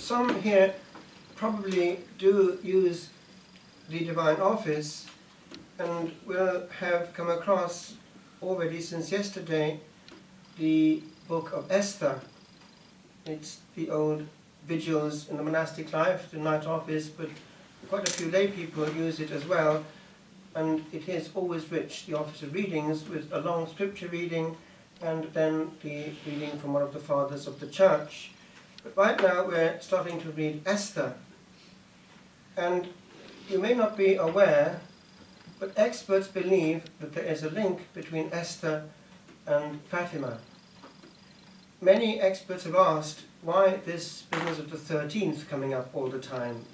some here probably do use the divine office and will have come across already since yesterday the book of Esther. It's the old vigils in the monastic life, the night office, but quite a few lay people use it as well, and it is always rich, the office of readings, with a long scripture reading and then the reading from one of the fathers of the church. But right now we're starting to read Esther, and you may not be aware, but experts believe that there is a link between Esther and Fatima. Many experts have asked why this business of the 13th coming up all the time.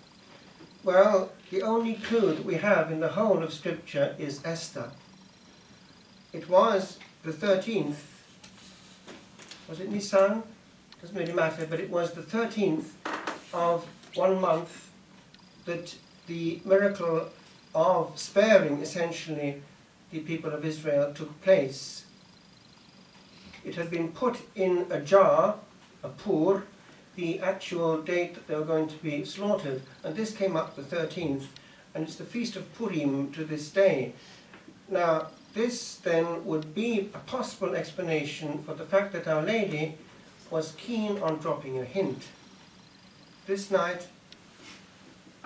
Well, the only clue that we have in the whole of Scripture is Esther. It was the 13th, was it Nisan? Doesn't really matter, but it was the 13th of 1 month that the miracle of sparing, essentially, the people of Israel took place. It had been put in a jar, a pur, the actual date that they were going to be slaughtered, and this came up the 13th, and it's the Feast of Purim to this day. Now, this then would be a possible explanation for the fact that Our Lady was keen on dropping a hint. This night,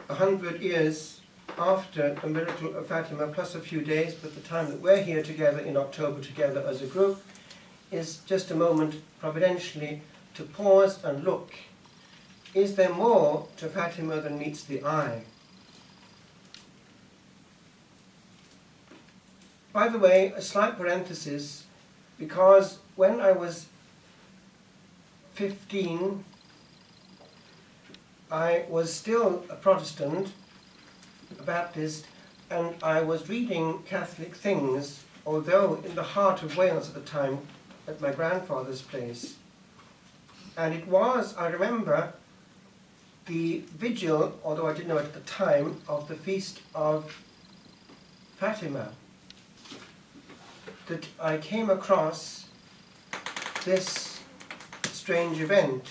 100 years after the miracle of Fatima, plus a few days, but the time that we're here together in October together as a group, is just a moment, providentially, to pause and look. Is there more to Fatima than meets the eye? By the way, a slight parenthesis, because when I was 15, I was still a Protestant, a Baptist, and I was reading Catholic things, although in the heart of Wales at the time, at my grandfather's place. And it was, I remember, the vigil, although I didn't know it at the time, of the Feast of Fatima, that I came across this strange event.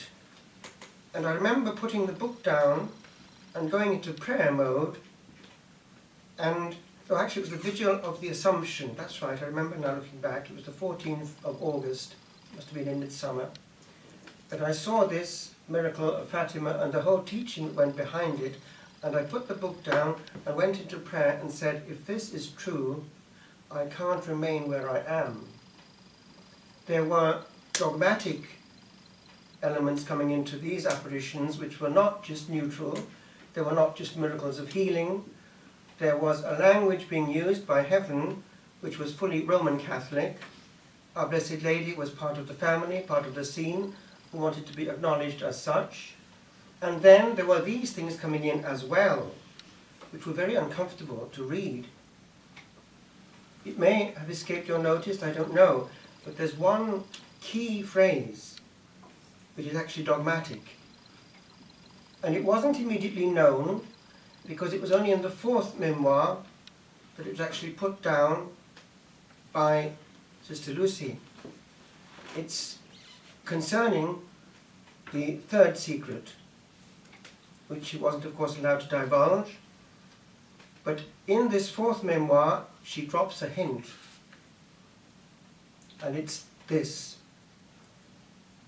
And I remember putting the book down and going into prayer mode, and actually it was the vigil of the Assumption, that's right, I remember now looking back, it was the 14th of August, must have been in midsummer. But I saw this miracle of Fatima and the whole teaching that went behind it, and I put the book down and went into prayer and said, if this is true, I can't remain where I am. There were dogmatic elements coming into these apparitions which were not just neutral, they were not just miracles of healing. There was a language being used by heaven which was fully Roman Catholic. Our Blessed Lady was part of the family, part of the scene, who wanted to be acknowledged as such. And then there were these things coming in as well, which were very uncomfortable to read. It may have escaped your notice, I don't know, but there's one key phrase which is actually dogmatic. And it wasn't immediately known, because it was only in the 4th memoir that it was actually put down by Sister Lucy. It's concerning the 3rd secret, which she wasn't, of course, allowed to divulge. But in this 4th memoir, she drops a hint. And it's this.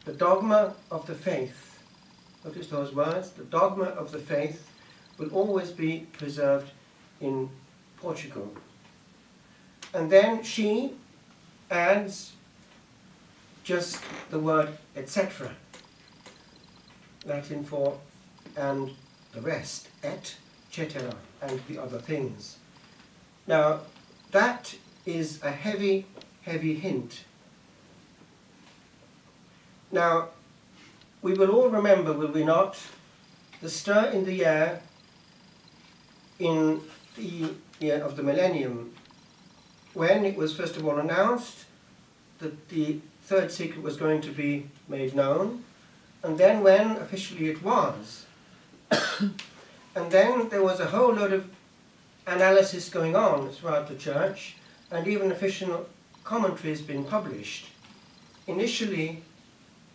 The dogma of the faith, notice those words, the dogma of the faith will always be preserved in Portugal. And then she adds just the word etc. Latin for and the rest, et cetera, and the other things. Now, that is a heavy, heavy hint. Now, we will all remember, will we not, the stir in the air in the year of the millennium, when it was first of all announced that the 3rd secret was going to be made known, and then when officially it was. And then there was a whole load of analysis going on throughout the church, and even official commentaries being published. Initially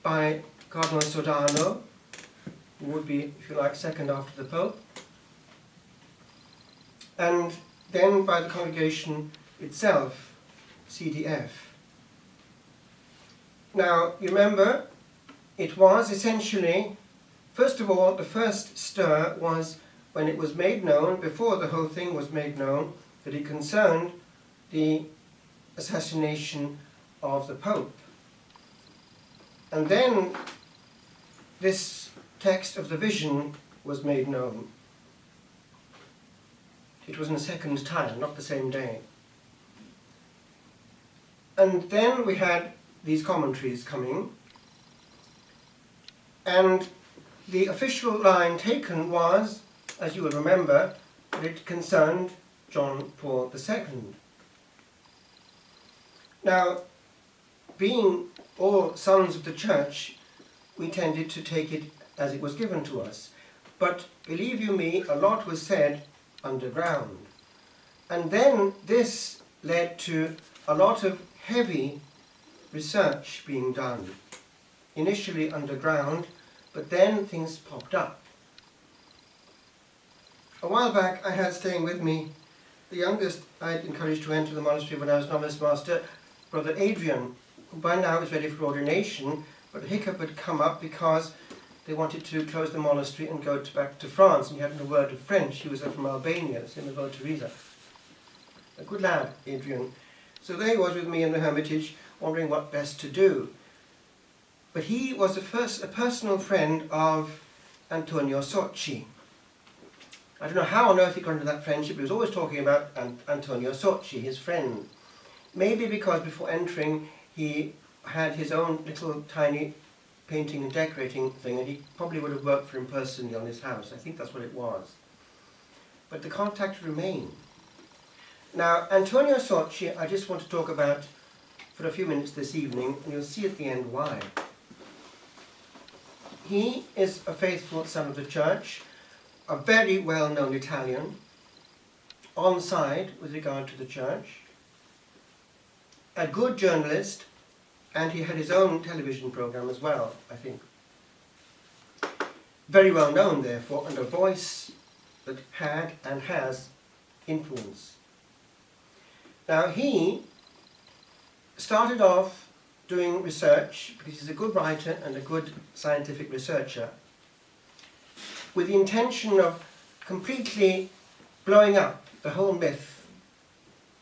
by Cardinal Sodano, who would be, if you like, second after the Pope, and then by the congregation itself, CDF. Now, you remember, it was essentially, first of all, the first stir was when it was made known, before the whole thing was made known, that it concerned the assassination of the Pope. And then this text of the vision was made known. It was in a second time, not the same day. And then we had these commentaries coming, and the official line taken was, as you will remember, that it concerned John Paul II. Now, being all sons of the Church, we tended to take it as it was given to us. But believe you me, a lot was said underground. And then this led to a lot of heavy research being done. Initially underground, but then things popped up. A while back I had staying with me the youngest I'd encouraged to enter the monastery when I was novice master, Brother Adrian, who by now is ready for ordination, but a hiccup had come up because they wanted to close the monastery and go back to France, and he hadn't a word of French. He was from Albania, same as Brother Teresa. A good lad, Adrian. So there he was with me in the hermitage, wondering what best to do. But he was a personal friend of Antonio Socci. I don't know how on earth he got into that friendship, but he was always talking about Antonio Socci, his friend. Maybe because before entering he had his own little tiny painting and decorating thing, and he probably would have worked for him personally on his house. I think that's what it was. But the contact remained. Now, Antonio Socci, I just want to talk about for a few minutes this evening, and you'll see at the end why. He is a faithful son of the Church, a very well-known Italian, on side with regard to the Church, a good journalist, and he had his own television program as well, I think. Very well known, therefore, and a voice that had and has influence. Now, he started off doing research, because he's a good writer and a good scientific researcher, with the intention of completely blowing up the whole myth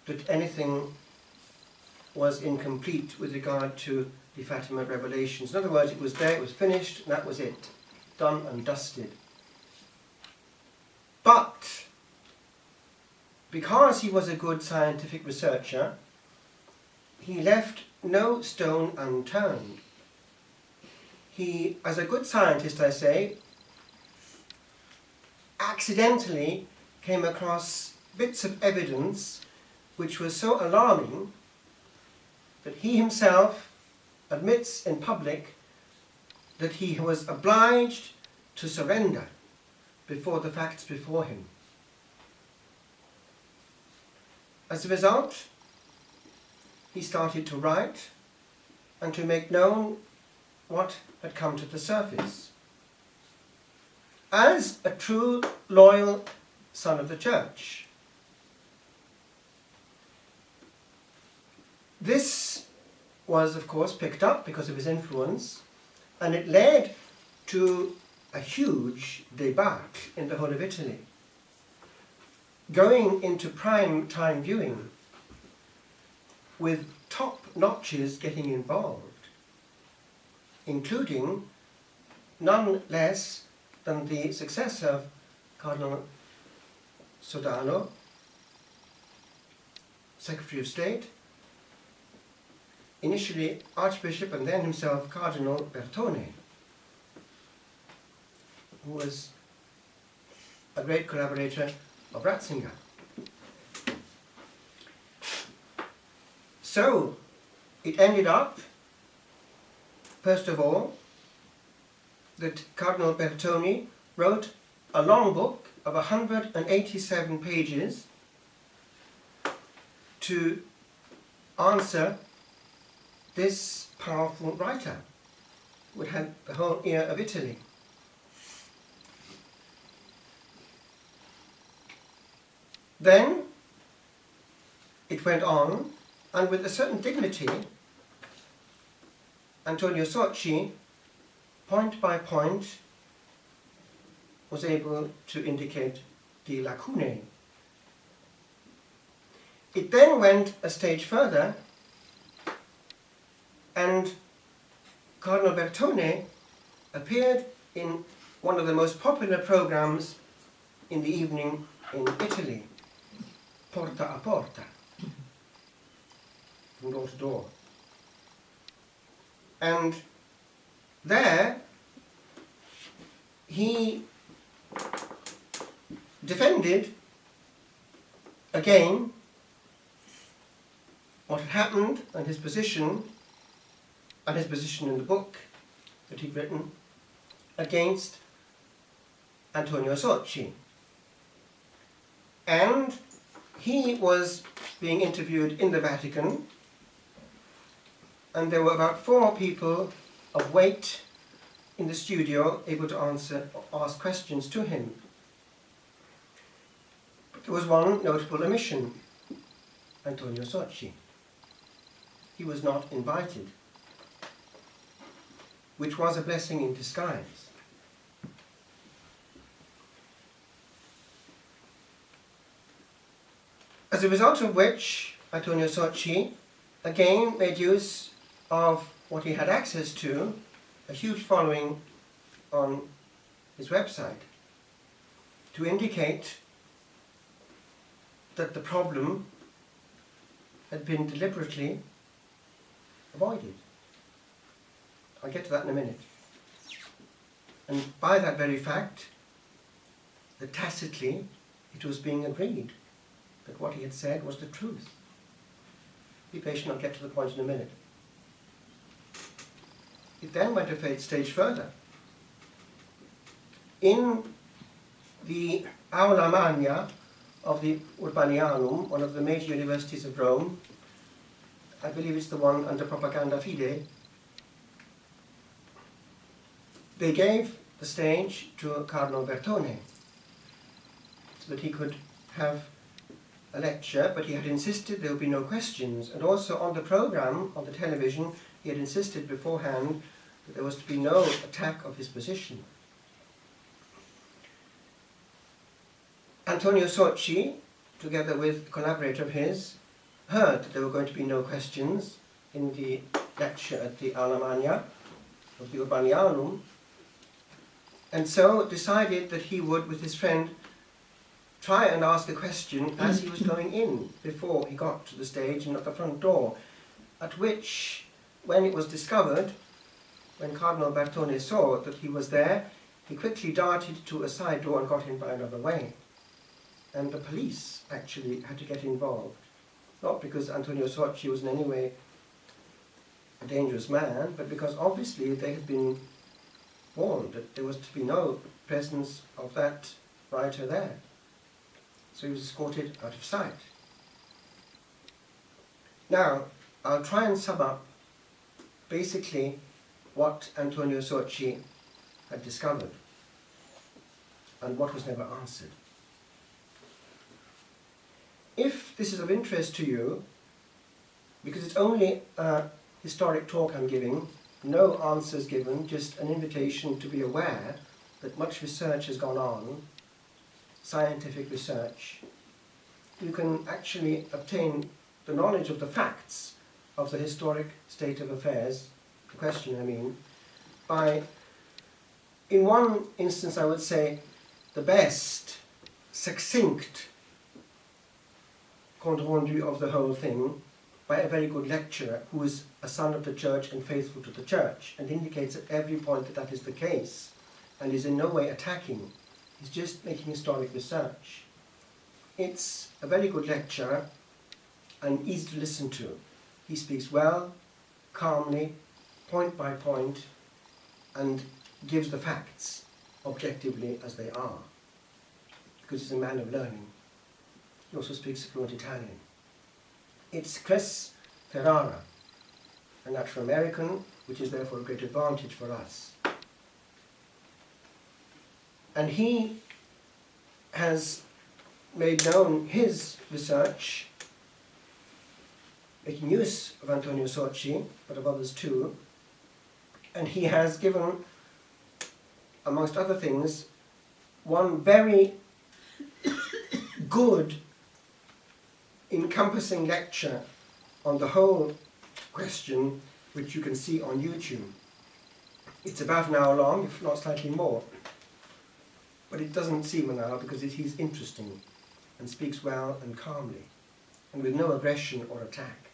that anything was incomplete with regard to the Fatima revelations. In other words, it was there, it was finished, and that was it. Done and dusted. But because he was a good scientific researcher, he left no stone unturned. He, as a good scientist, I say, accidentally came across bits of evidence which was so alarming that he himself admits in public that he was obliged to surrender before the facts before him. As a result, he started to write and to make known what had come to the surface. As a true, loyal son of the Church. This was, of course, picked up because of his influence, and it led to a huge debacle in the whole of Italy, going into prime time viewing, with top notches getting involved, including none less than the successor of Cardinal Sodano, Secretary of State, initially Archbishop and then himself Cardinal Bertone, who was a great collaborator of Ratzinger. So it ended up, first of all, that Cardinal Bertone wrote a long book of 187 pages to answer this powerful writer who had the whole ear of Italy. Then it went on, and with a certain dignity, Antonio Socci, point by point, was able to indicate the lacunae. It then went a stage further, and Cardinal Bertone appeared in one of the most popular programs in the evening in Italy, Porta a Porta, from door to door. And there he defended again what had happened and his position in the book that he'd written against Antonio Socci. And he was being interviewed in the Vatican, and there were about 4 people of weight in the studio able to ask questions to him. But there was one notable omission: Antonio Socci. He was not invited, which was a blessing in disguise. As a result of which, Antonio Socci again made use of what he had access to, a huge following on his website, to indicate that the problem had been deliberately avoided. I'll get to that in a minute. And by that very fact, that tacitly it was being agreed that what he had said was the truth. Be patient, I'll get to the point in a minute. It then went a stage further. In the Aula Magna of the Urbanianum, one of the major universities of Rome, I believe it's the one under Propaganda Fide, they gave the stage to Cardinal Bertone so that he could have a lecture, but he had insisted there would be no questions. And also on the program, on the television, he had insisted beforehand that there was to be no attack of his position. Antonio Socci, together with a collaborator of his, heard that there were going to be no questions in the lecture at the Aula Magna of the Urbanianum, and so decided that he would, with his friend, try and ask a question as he was going in, before he got to the stage and at the front door, at which, when it was discovered, when Cardinal Bertone saw that he was there, he quickly darted to a side door and got in by another way. And the police actually had to get involved, not because Antonio Socci was in any way a dangerous man, but because obviously they had been warned that there was to be no presence of that writer there. So he was escorted out of sight. Now, I'll try and sum up basically what Antonio Socci had discovered and what was never answered. If this is of interest to you, because it's only a historic talk I'm giving, no answers given, just an invitation to be aware that much research has gone on, scientific research, you can actually obtain the knowledge of the facts of the historic state of affairs, the question I mean, by, in one instance I would say, the best, succinct compte rendu of the whole thing by a very good lecturer who is a son of the church and faithful to the church, and indicates at every point that that is the case, and is in no way attacking. He's just making historic research. It's a very good lecture and easy to listen to. He speaks well, calmly, point by point, and gives the facts objectively as they are, because he's a man of learning. He also speaks fluent Italian. It's Chris Ferrara, a natural American, which is therefore a great advantage for us. And he has made known his research, making use of Antonio Socci, but of others too, and he has given, amongst other things, one very good encompassing lecture on the whole question, which you can see on YouTube. It's about an hour long, if not slightly more, but it doesn't seem an hour because he's interesting and speaks well and calmly and with no aggression or attack,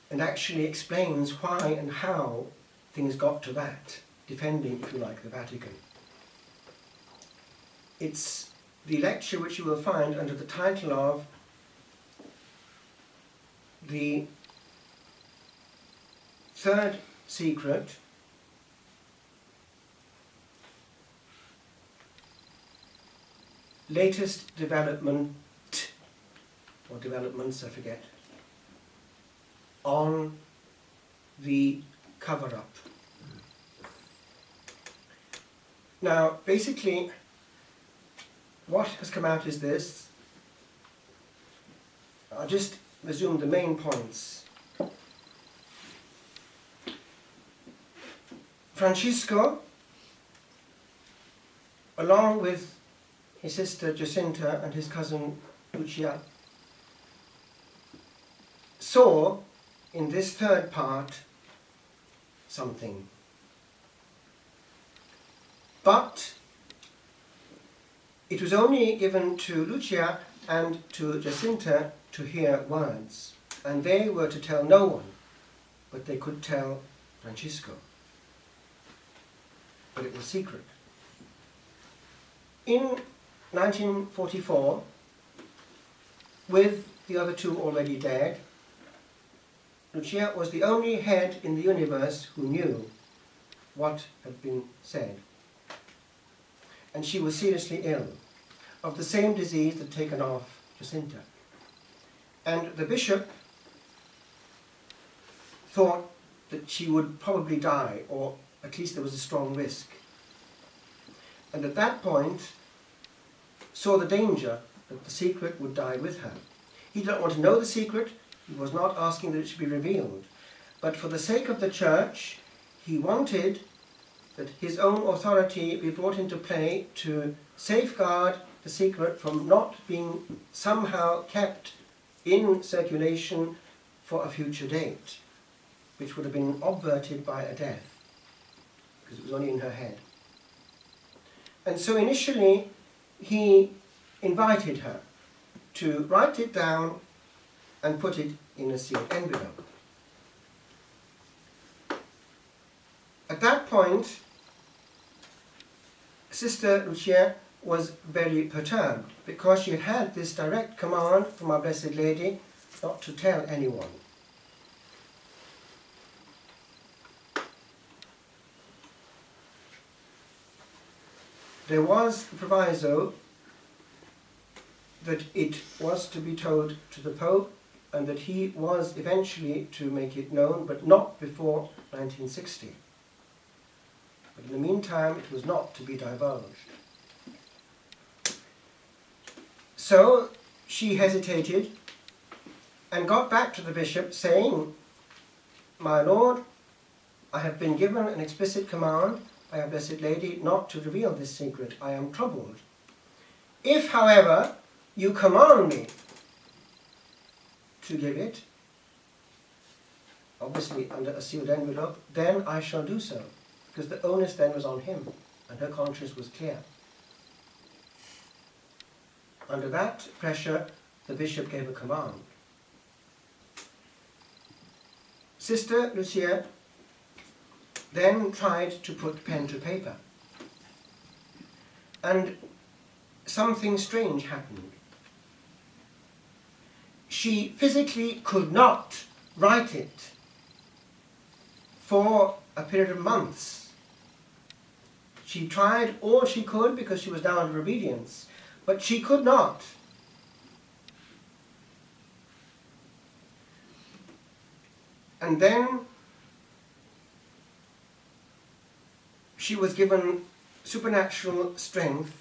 and actually explains why and how things got to that, defending, if you like, the Vatican. It's the lecture which you will find under the title of The Third Secret, Latest Development, or Developments, I forget, on the cover-up. Now, basically, what has come out is this. I'll just resume the main points. Francisco, along with his sister Jacinta and his cousin Lucia, saw in this third part something. But it was only given to Lucia and to Jacinta to hear words, and they were to tell no one, but they could tell Francisco. But it was secret. In 1944, with the other two already dead, Lucia was the only head in the universe who knew what had been said. And she was seriously ill, of the same disease that had taken off Jacinta. And the bishop thought that she would probably die, or at least there was a strong risk. And at that point, saw the danger that the secret would die with her. He did not want to know the secret. He was not asking that it should be revealed. But for the sake of the church, he wanted that his own authority be brought into play to safeguard the secret from not being somehow kept in circulation for a future date, which would have been obverted by a death, because it was only in her head. And so initially he invited her to write it down and put it in a sealed envelope. At that point, Sister Lucia was very perturbed, because she had had this direct command from Our Blessed Lady not to tell anyone. There was the proviso that it was to be told to the Pope, and that he was eventually to make it known, but not before 1960. But in the meantime, it was not to be divulged. So she hesitated and got back to the bishop saying, "My lord, I have been given an explicit command by Our Blessed Lady not to reveal this secret. I am troubled. If, however, you command me to give it, obviously under a sealed envelope, then I shall do so." Because the onus then was on him, and her conscience was clear. Under that pressure, the bishop gave a command. Sister Lucia then tried to put pen to paper. And something strange happened. She physically could not write it for a period of months. She tried all she could because she was now under obedience, but she could not. And then she was given supernatural strength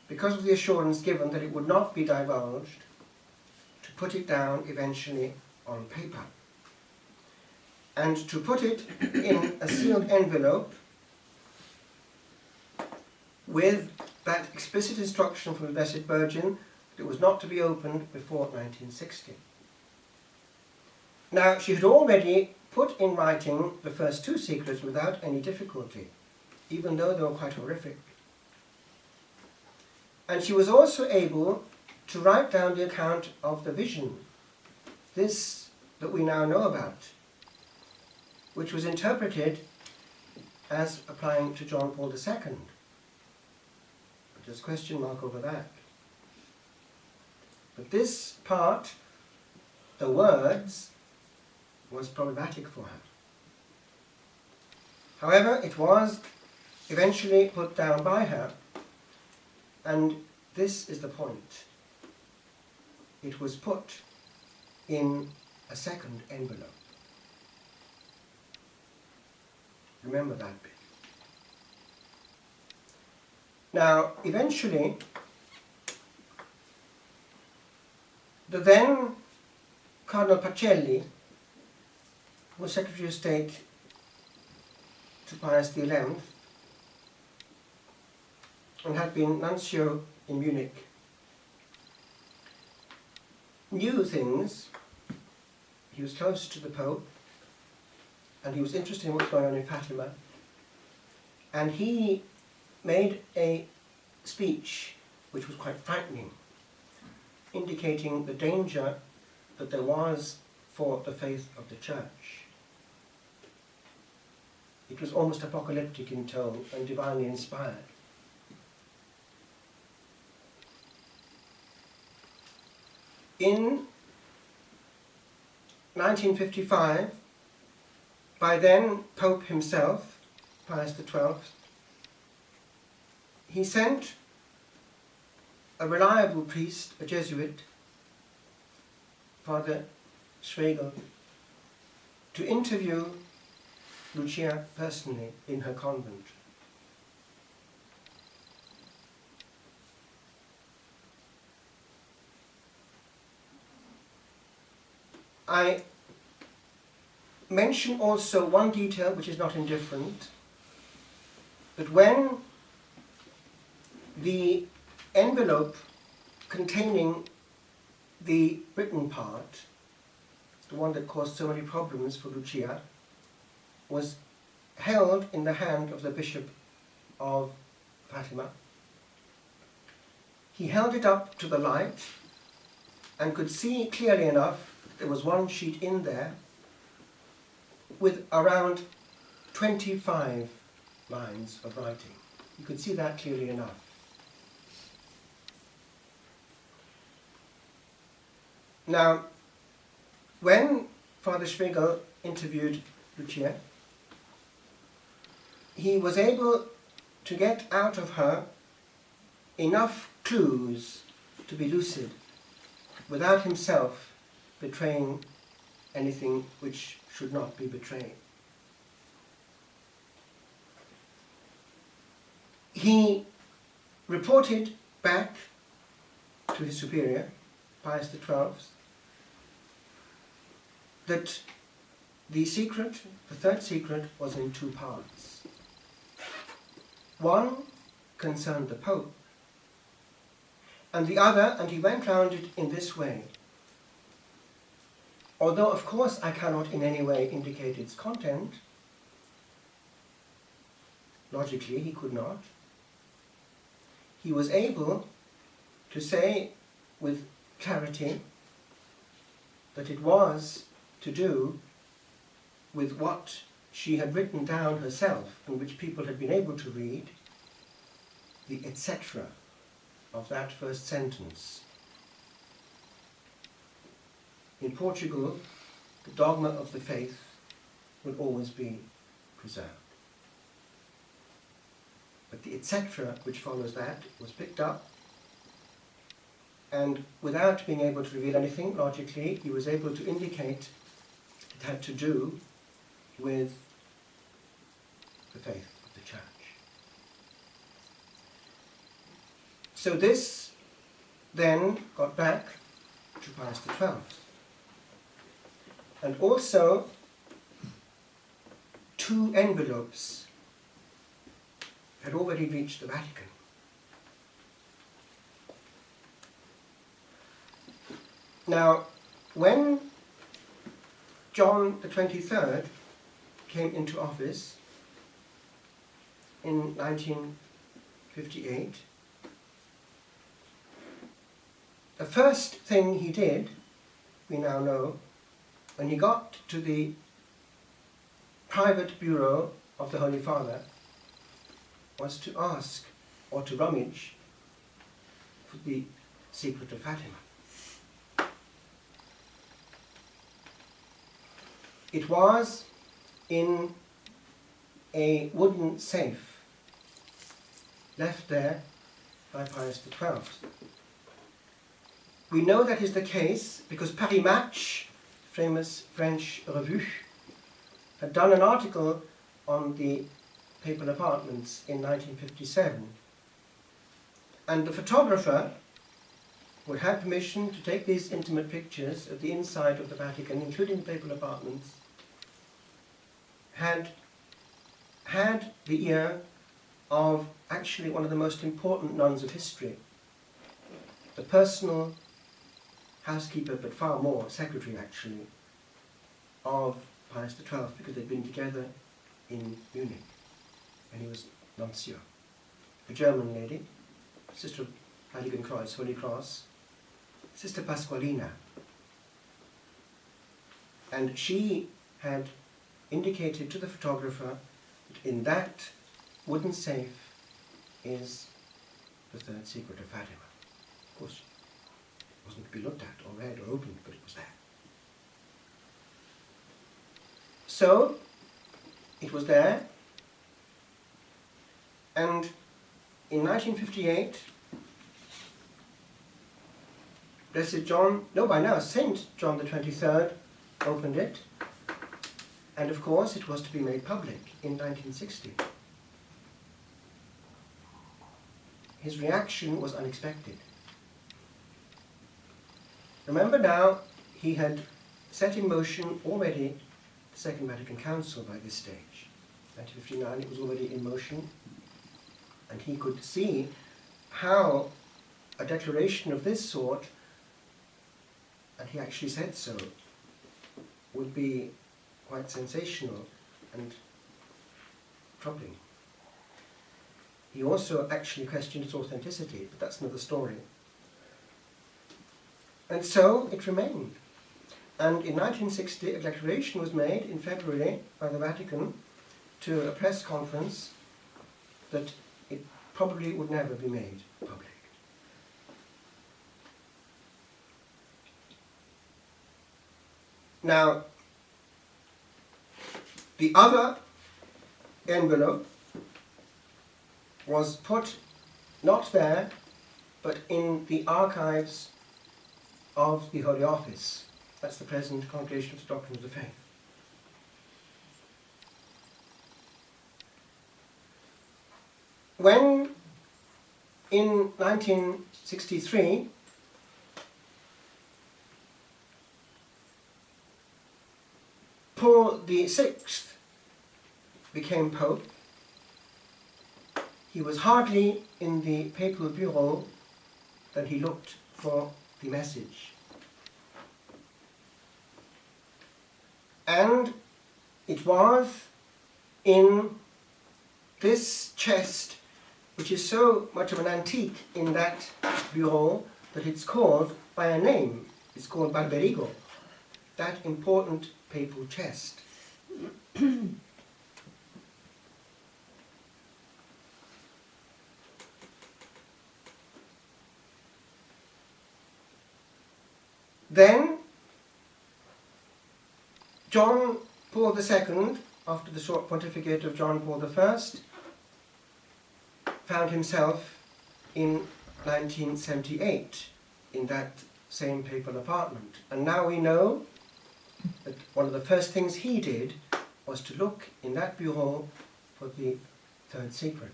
because of the assurance given that it would not be divulged, to put it down eventually on paper, and to put it in a sealed envelope with that explicit instruction from the Blessed Virgin that it was not to be opened before 1960. Now, she had already put in writing the first two secrets without any difficulty, even though they were quite horrific. And she was also able to write down the account of the vision, this that we now know about, which was interpreted as applying to John Paul II. But there's a question mark over that. But this part, the words, was problematic for her. However, it was eventually put down by her, and this is the point. It was put in a second envelope. Remember that bit. Now, eventually, the then Cardinal Pacelli, who was Secretary of State to Pius XI and had been nuncio in Munich, knew things. He was close to the Pope, and he was interested in what was going on in Fatima, and he made a speech which was quite frightening, indicating the danger that there was for the faith of the Church. It was almost apocalyptic in tone and divinely inspired. In 1955, by then Pope himself, Pius XII, he sent a reliable priest, a Jesuit, Father Schwegel, to interview Lucia personally in her convent. I mention also one detail which is not indifferent, that when the envelope containing the written part, the one that caused so many problems for Lucia, was held in the hand of the Bishop of Fatima, he held it up to the light and could see clearly enough there was one sheet in there with around 25 lines of writing. You could see that clearly enough. Now, when Father Schwegel interviewed Lucia, he was able to get out of her enough clues to be lucid without himself betraying anything which should not be betrayed. He reported back to his superior, Pius XII, that the secret, the third secret, was in two parts. One concerned the Pope, and the other, and he went round it in this way. Although, of course, I cannot in any way indicate its content, logically he could not, he was able to say with clarity that it was to do with what she had written down herself and which people had been able to read, the etc. of that first sentence. In Portugal, the dogma of the faith will always be preserved. But the etc. which follows that was picked up, and without being able to reveal anything logically, he was able to indicate it had to do with the faith of the Church. So this then got back to Pius XII. And also 2 envelopes had already reached the Vatican. Now, when John the 23rd came into office in 1958, the first thing he did, we now know, when he got to the private bureau of the Holy Father, was to ask or to rummage for the secret of Fatima. It was in a wooden safe left there by Pius XII. We know that is the case because Paris Match, famous French revue, had done an article on the papal apartments in 1957. And the photographer, who had permission to take these intimate pictures of the inside of the Vatican, including the papal apartments, had the ear of actually one of the most important nuns of history, the personal housekeeper, but far more secretary actually, of Pius XII, because they'd been together in Munich when he was nuncio. A German lady, Sister of Heiligenkreuz, Holy Cross, Sister Pasqualina. And she had indicated to the photographer that in that wooden safe is the third secret of Fatima. Of course, it wasn't to be looked at or read or opened, but it was there. So, it was there, and in 1958, Blessed John, no, by now Saint John the 23rd opened it, and of course it was to be made public in 1960. His reaction was unexpected. Remember now, he had set in motion already the Second Vatican Council by this stage. 1959, it was already in motion, and he could see how a declaration of this sort, and he actually said so, would be quite sensational and troubling. He also actually questioned its authenticity, but that's another story. And so it remained. And in 1960, a declaration was made in February by the Vatican to a press conference that it probably would never be made public. Now, the other envelope was put not there, but in the archives of the Holy Office. That's the present Congregation of the Doctrine of the Faith. When, in 1963, Paul VI became Pope, he was hardly in the papal bureau than he looked for the message. And it was in this chest, which is so much of an antique in that bureau, that it's called by a name. It's called Barberigo, that important papal chest. Then, John Paul II, after the short pontificate of John Paul I, found himself in 1978 in that same papal apartment. And now we know that one of the first things he did was to look in that bureau for the third secret.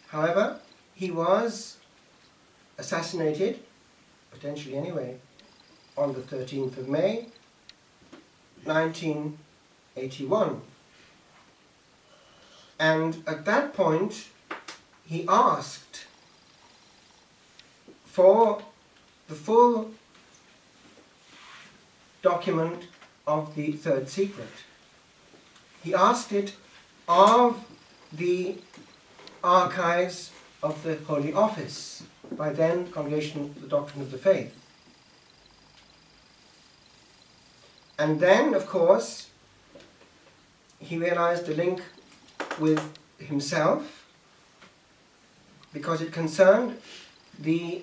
However, he was assassinated, potentially anyway, on the 13th of May, 1981. And at that point, he asked for the full document of the third secret. He asked it of the archives of the Holy Office, by then Congregation for the Doctrine of the Faith. And then, of course, he realized the link with himself, because it concerned the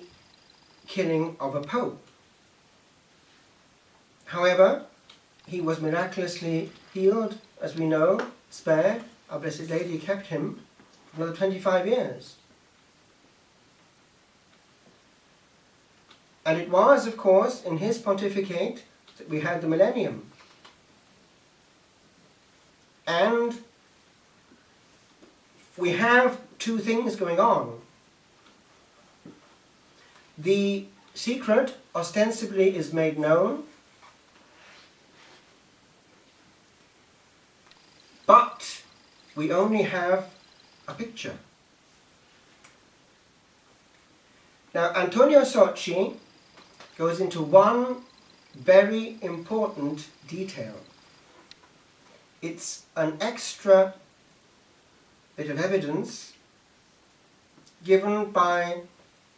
killing of a pope. However, he was miraculously healed, as we know, spared. Our Blessed Lady kept him for another 25 years. And it was, of course, in his pontificate that we had the millennium. And we have two things going on. The secret ostensibly is made known, but we only have a picture. Now, Antonio Socci goes into one very important detail. It's an extra bit of evidence given by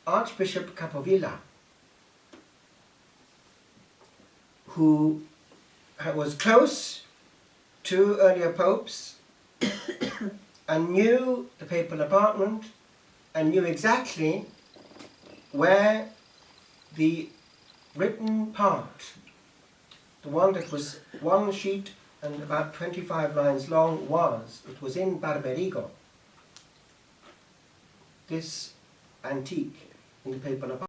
Archbishop Capovilla, who was close to earlier popes and knew the papal apartment and knew exactly where the written part, the one that was one sheet and about 25 lines long, was. It was in Barberigo, this antique in the papal apartment.